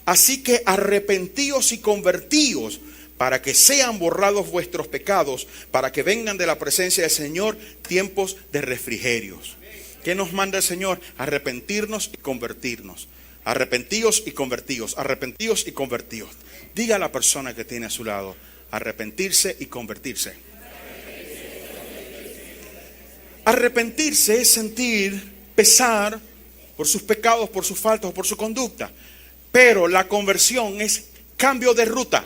así que arrepentíos y convertíos para que sean borrados vuestros pecados, para que vengan de la presencia del Señor tiempos de refrigerios. ¿Qué nos manda el Señor? Arrepentirnos y convertirnos. Arrepentíos y convertíos, arrepentíos y convertíos. Diga a la persona que tiene a su lado, arrepentirse y convertirse. Arrepentirse es sentir pesar por sus pecados, por sus faltas o por su conducta. Pero la conversión es cambio de ruta,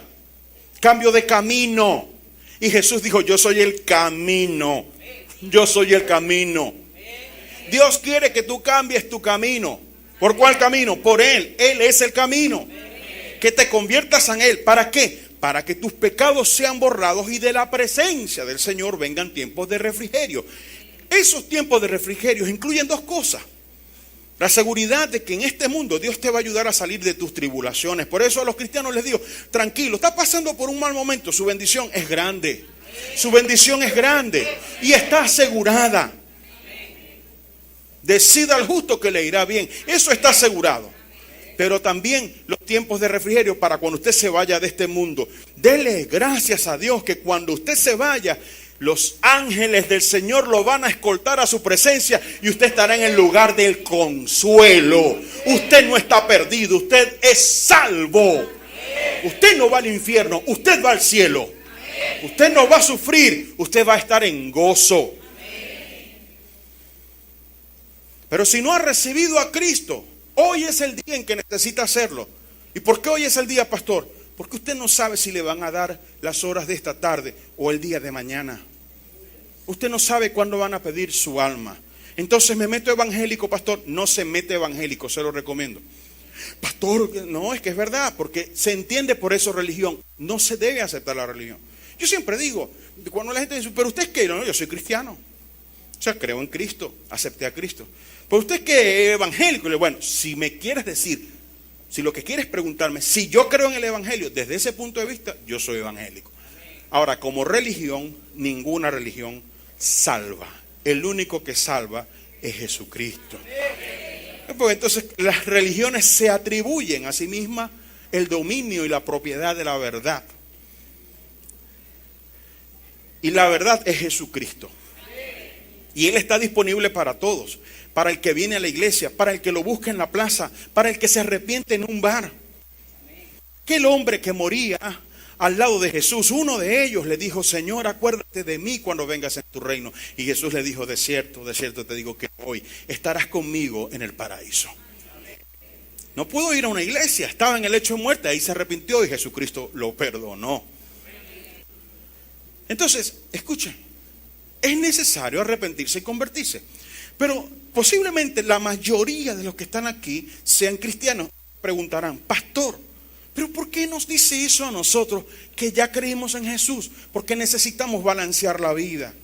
cambio de camino. Y Jesús dijo, yo soy el camino. Yo soy el camino. Dios quiere que tú cambies tu camino. ¿Por cuál camino? Por Él. Él es el camino. Que te conviertas en Él. ¿Para qué? Para que tus pecados sean borrados y de la presencia del Señor vengan tiempos de refrigerio. Esos tiempos de refrigerio incluyen dos cosas. La seguridad de que en este mundo Dios te va a ayudar a salir de tus tribulaciones. Por eso a los cristianos les digo, tranquilo, está pasando por un mal momento, su bendición es grande. Su bendición es grande y está asegurada. Decida al justo que le irá bien. Eso está asegurado. Pero también los tiempos de refrigerio para cuando usted se vaya de este mundo. Dele gracias a Dios que cuando usted se vaya, los ángeles del Señor lo van a escoltar a su presencia y usted estará en el lugar del consuelo. Usted no está perdido, usted es salvo. Usted no va al infierno, usted va al cielo. Usted no va a sufrir, usted va a estar en gozo. Pero si no ha recibido a Cristo, hoy es el día en que necesita hacerlo. ¿Y por qué hoy es el día, pastor? Porque usted no sabe si le van a dar las horas de esta tarde o el día de mañana. Usted no sabe cuándo van a pedir su alma. Entonces, ¿me meto evangélico, pastor? No se mete evangélico, se lo recomiendo. Pastor, no, es que es verdad, porque se entiende por eso religión. No se debe aceptar la religión. Yo siempre digo, cuando la gente dice, ¿pero usted es qué? No, yo soy cristiano. O sea, creo en Cristo, acepté a Cristo. ¿Pero usted es qué? Evangélico. Bueno, si me quieres decir, si lo que quieres preguntarme, si yo creo en el evangelio, desde ese punto de vista, yo soy evangélico. Ahora, como religión, ninguna religión salva. El único que salva es Jesucristo. Pues entonces las religiones se atribuyen a sí mismas el dominio y la propiedad de la verdad. Y la verdad es Jesucristo. Y Él está disponible para todos. Para el que viene a la iglesia, para el que lo busca en la plaza, para el que se arrepiente en un bar. Aquel hombre que moría al lado de Jesús, uno de ellos le dijo, Señor, acuérdate de mí cuando vengas en tu reino. Y Jesús le dijo, de cierto te digo que hoy estarás conmigo en el paraíso. No pudo ir a una iglesia, estaba en el lecho de muerte, ahí se arrepintió y Jesucristo lo perdonó. Entonces, escuchen, es necesario arrepentirse y convertirse. Pero posiblemente la mayoría de los que están aquí sean cristianos. Preguntarán, pastor, ¿pero por qué nos dice eso a nosotros que ya creímos en Jesús? Porque necesitamos balancear la vida.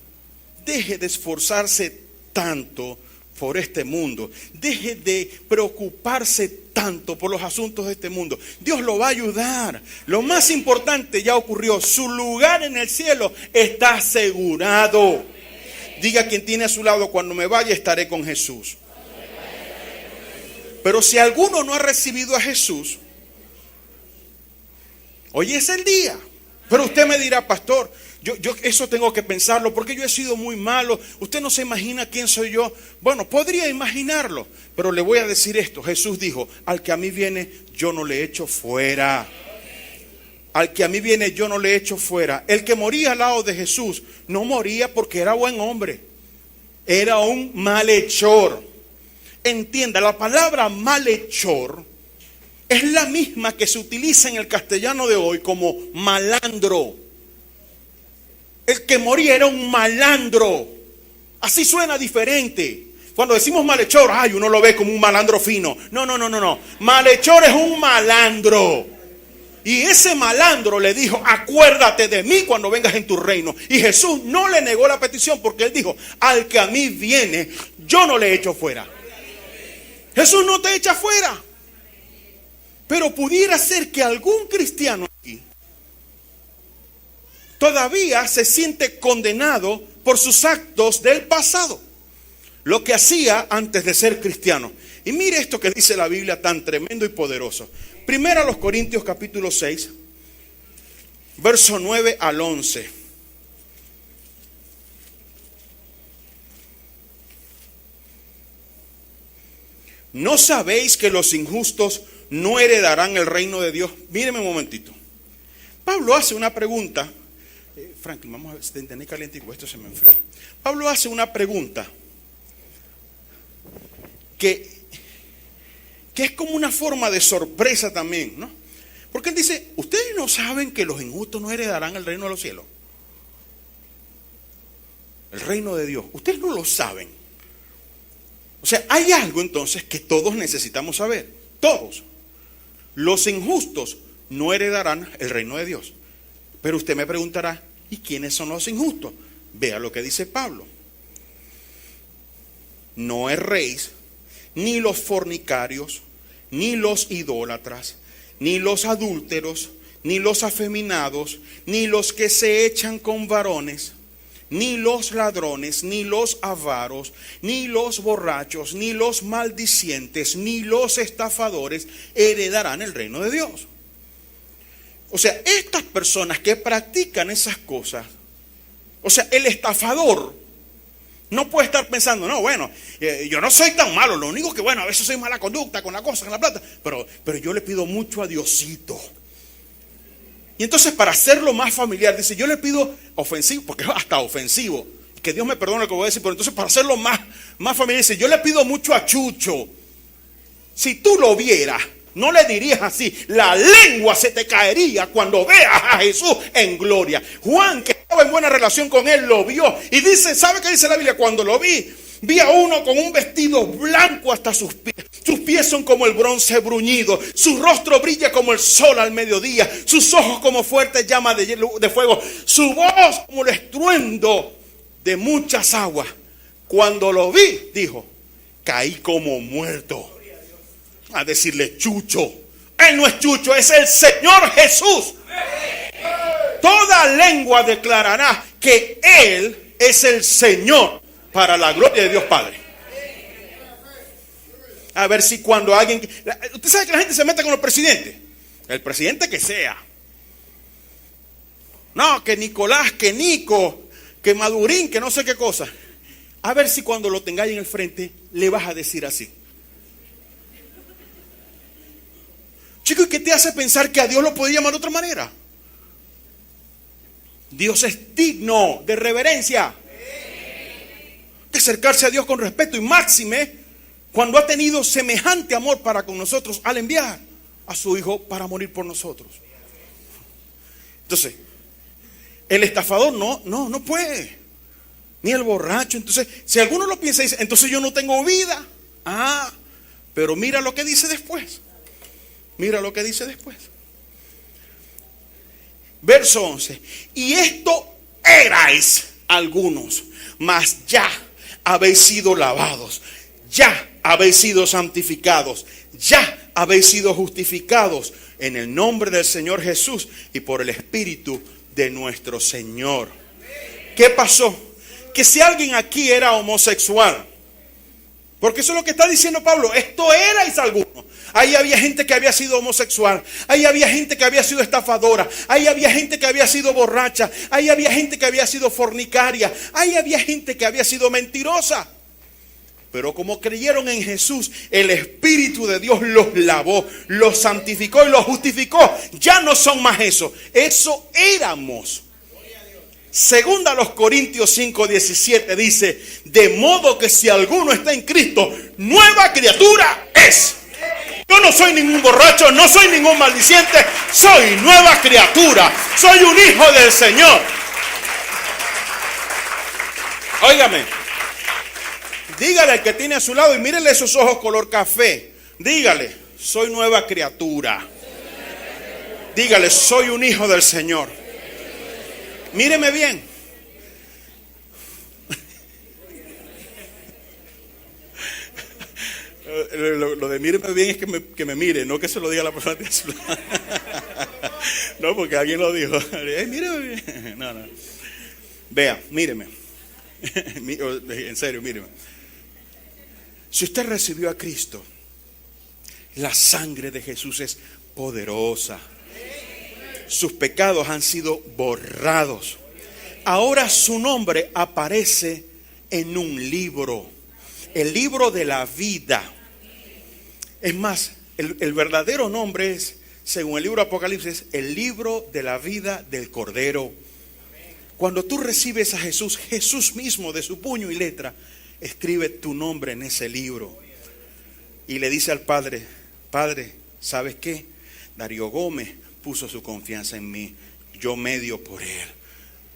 Deje de esforzarse tanto por este mundo. Deje de preocuparse tanto por los asuntos de este mundo. Dios lo va a ayudar. Lo más importante ya ocurrió. Su lugar en el cielo está asegurado. Diga quien tiene a su lado, cuando me vaya estaré con Jesús. Pero si alguno no ha recibido a Jesús, hoy es el día. Pero usted me dirá, pastor, yo eso tengo que pensarlo porque yo he sido muy malo. Usted no se imagina quién soy yo. Bueno, podría imaginarlo, pero le voy a decir esto. Jesús dijo, al que a mí viene, yo no le echo fuera. Al que a mí viene, yo no le echo fuera. El que moría al lado de Jesús no moría porque era buen hombre. Era un malhechor. Entienda, la palabra malhechor es la misma que se utiliza en el castellano de hoy como malandro. El que moría era un malandro. Así suena diferente. Cuando decimos malhechor, uno lo ve como un malandro fino. No. Malhechor es un malandro. Y ese malandro le dijo, acuérdate de mí cuando vengas en tu reino. Y Jesús no le negó la petición porque él dijo, al que a mí viene, yo no le echo fuera. Jesús no te echa fuera. Pero pudiera ser que algún cristiano aquí todavía se siente condenado por sus actos del pasado. Lo que hacía antes de ser cristiano. Y mire esto que dice la Biblia tan tremendo y poderoso. Primero a los Corintios capítulo 6, verso 9 al 11. ¿No sabéis que los injustos no heredarán el reino de Dios? Míreme un momentito. Pablo hace una pregunta. Franklin, vamos a ver si te entendí calientico, esto se me enfrió. Pablo hace una pregunta que es como una forma de sorpresa también, ¿no? Porque él dice, ¿ustedes no saben que los injustos no heredarán el reino de los cielos? El reino de Dios. Ustedes no lo saben. O sea, hay algo entonces que todos necesitamos saber. Todos. Los injustos no heredarán el reino de Dios. Pero usted me preguntará, ¿y quiénes son los injustos? Vea lo que dice Pablo. No erréis, ni los fornicarios, ni los idólatras, ni los adúlteros, ni los afeminados, ni los que se echan con varones, ni los ladrones, ni los avaros, ni los borrachos, ni los maldicientes, ni los estafadores heredarán el reino de Dios. O sea, estas personas que practican esas cosas, o sea, el estafador no puede estar pensando, no, bueno, yo no soy tan malo, lo único que, bueno, a veces soy mala conducta con la cosa, con la plata, pero yo le pido mucho a Diosito. Y entonces, para hacerlo más familiar, dice, yo le pido ofensivo, porque es hasta ofensivo, que Dios me perdone lo que voy a decir, pero entonces para hacerlo más familiar, dice, yo le pido mucho a Chucho. Si tú lo vieras, No le dirías así. La lengua se te caería cuando veas a Jesús en gloria. Juan, que estaba en buena relación con él, lo vio. Y dice, ¿sabe qué dice la Biblia? Cuando lo vi a uno con un vestido blanco hasta sus pies. Sus pies son como el bronce bruñido. Su rostro brilla como el sol al mediodía. Sus ojos como fuertes llamas de fuego. Su voz como el estruendo de muchas aguas. Cuando lo vi, dijo, caí como muerto. A decirle Chucho. Él no es Chucho, es el Señor Jesús. Toda lengua declarará que Él es el Señor para la gloria de Dios Padre. A ver si cuando alguien... Usted sabe que la gente se mete con el presidente. El presidente que sea. No, que Nicolás, que Nico, que Madurín, que no sé qué cosa. A ver si cuando lo tengáis en el frente le vas a decir así. Chico, ¿y qué te hace pensar que a Dios lo podía llamar de otra manera? Dios es digno de reverencia, de acercarse a Dios con respeto, y máxime cuando ha tenido semejante amor para con nosotros al enviar a su Hijo para morir por nosotros. Entonces, el estafador no puede, ni el borracho. Entonces, si alguno lo piensa y dice, entonces yo no tengo vida. Pero mira lo que dice después. Mira lo que dice después. Verso 11. Y esto erais algunos, mas ya habéis sido lavados, ya habéis sido santificados, ya habéis sido justificados en el nombre del Señor Jesús y por el Espíritu de nuestro Señor. ¿Qué pasó? Que si alguien aquí era homosexual, porque eso es lo que está diciendo Pablo, esto erais algunos. Ahí había gente que había sido homosexual. Ahí había gente que había sido estafadora. Ahí había gente que había sido borracha. Ahí había gente que había sido fornicaria. Ahí había gente que había sido mentirosa. Pero como creyeron en Jesús, el Espíritu de Dios los lavó, los santificó y los justificó. Ya no son más eso. Eso éramos. Segunda a los Corintios 5:17 dice, de modo que si alguno está en Cristo, nueva criatura es. Yo no soy ningún borracho, no soy ningún maldiciente, soy nueva criatura, soy un hijo del Señor. Óigame, dígale al que tiene a su lado y mírele esos ojos color café, dígale, soy nueva criatura. Dígale, soy un hijo del Señor. Míreme bien. Lo de míreme bien es que me mire, no que se lo diga a la persona de su lado. No, porque alguien lo dijo. Míreme bien. No. Vea, míreme. En serio, míreme. Si usted recibió a Cristo, la sangre de Jesús es poderosa. Sus pecados han sido borrados. Ahora su nombre aparece en un libro, el libro de la vida. Es más, el verdadero nombre es, según el libro de Apocalipsis, el libro de la vida del Cordero. Cuando tú recibes a Jesús, Jesús mismo de su puño y letra escribe tu nombre en ese libro y le dice al Padre, Padre, ¿sabes qué? Darío Gómez puso su confianza en mí, yo medio por él.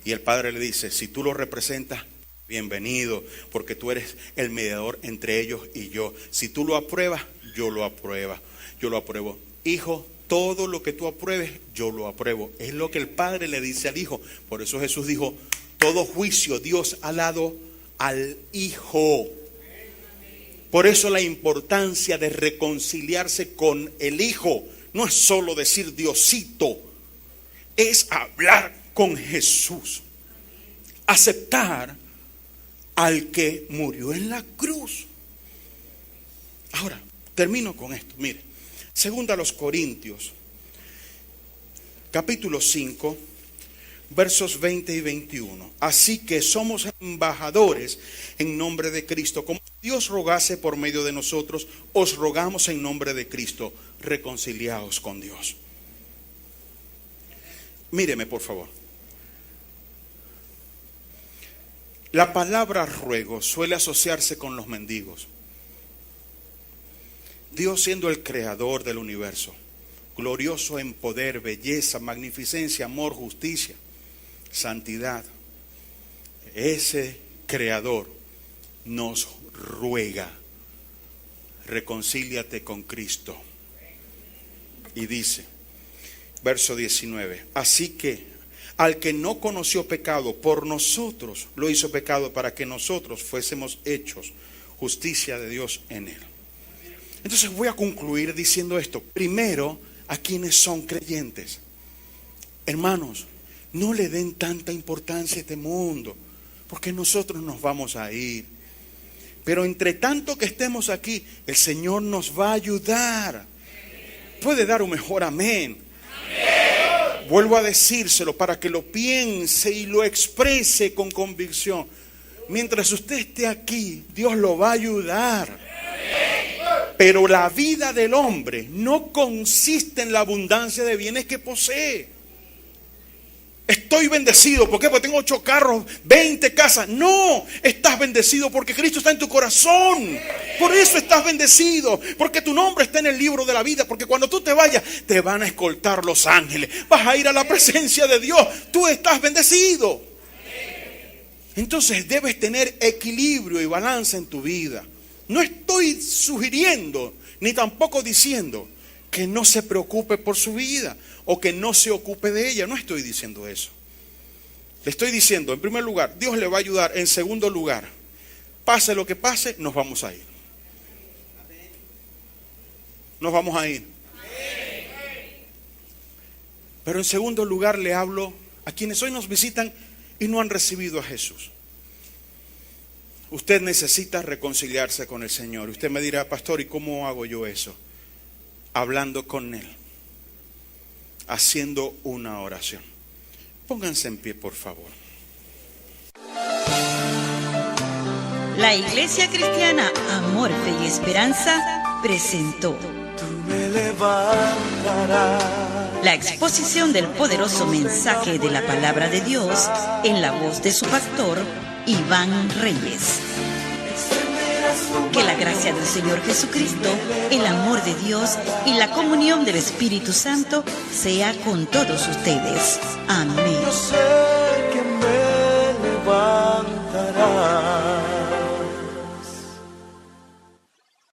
Y el Padre le dice, si tú lo representas, bienvenido, porque tú eres el mediador entre ellos y yo. Si tú lo apruebas, yo lo apruebo. Hijo, todo lo que tú apruebes, yo lo apruebo. Es lo que el Padre le dice al Hijo. Por eso Jesús dijo, todo juicio Dios ha dado al Hijo. Por eso la importancia de reconciliarse con el Hijo. No es solo decir Diosito, es hablar con Jesús. Aceptar al que murió en la cruz. Ahora, termino con esto. Mire, segunda a los Corintios, capítulo 5, versos 20 y 21. Así que somos embajadores en nombre de Cristo. Como Dios rogase por medio de nosotros, os rogamos en nombre de Cristo, reconciliaos con Dios. Míreme, por favor. La palabra ruego suele asociarse con los mendigos. Dios siendo el creador del universo, glorioso en poder, belleza, magnificencia, amor, justicia, santidad, ese creador nos ruega, reconcíliate con Cristo. Y dice, verso 19, así que al que no conoció pecado, por nosotros lo hizo pecado para que nosotros fuésemos hechos justicia de Dios en él. Entonces voy a concluir diciendo esto. Primero, a quienes son creyentes. Hermanos, no le den tanta importancia a este mundo, porque nosotros nos vamos a ir. Pero entre tanto que estemos aquí, el Señor nos va a ayudar. Puede dar un mejor amén. Vuelvo a decírselo para que lo piense y lo exprese con convicción. Mientras usted esté aquí, Dios lo va a ayudar. Pero la vida del hombre no consiste en la abundancia de bienes que posee. Estoy bendecido, ¿por qué? Porque tengo 8 carros, 20 casas. No, estás bendecido porque Cristo está en tu corazón. Por eso estás bendecido, porque tu nombre está en el libro de la vida. Porque cuando tú te vayas, te van a escoltar los ángeles. Vas a ir a la presencia de Dios. Tú estás bendecido. Entonces debes tener equilibrio y balance en tu vida. No estoy sugiriendo, ni tampoco diciendo que no se preocupe por su vida o que no se ocupe de ella. No estoy diciendo eso. Le estoy diciendo, en primer lugar, Dios le va a ayudar. En segundo lugar, pase lo que pase, nos vamos a ir. Nos vamos a ir. Pero en segundo lugar le hablo a quienes hoy nos visitan y no han recibido a Jesús. Usted necesita reconciliarse con el Señor. Usted me dirá, pastor, ¿y cómo hago yo eso? Hablando con Él, haciendo una oración. Pónganse en pie, por favor. La Iglesia Cristiana Amor, Fe y Esperanza presentó la exposición del poderoso mensaje de la palabra de Dios en la voz de su pastor Iván Reyes. Que la gracia del Señor Jesucristo, el amor de Dios y la comunión del Espíritu Santo sea con todos ustedes. Amén.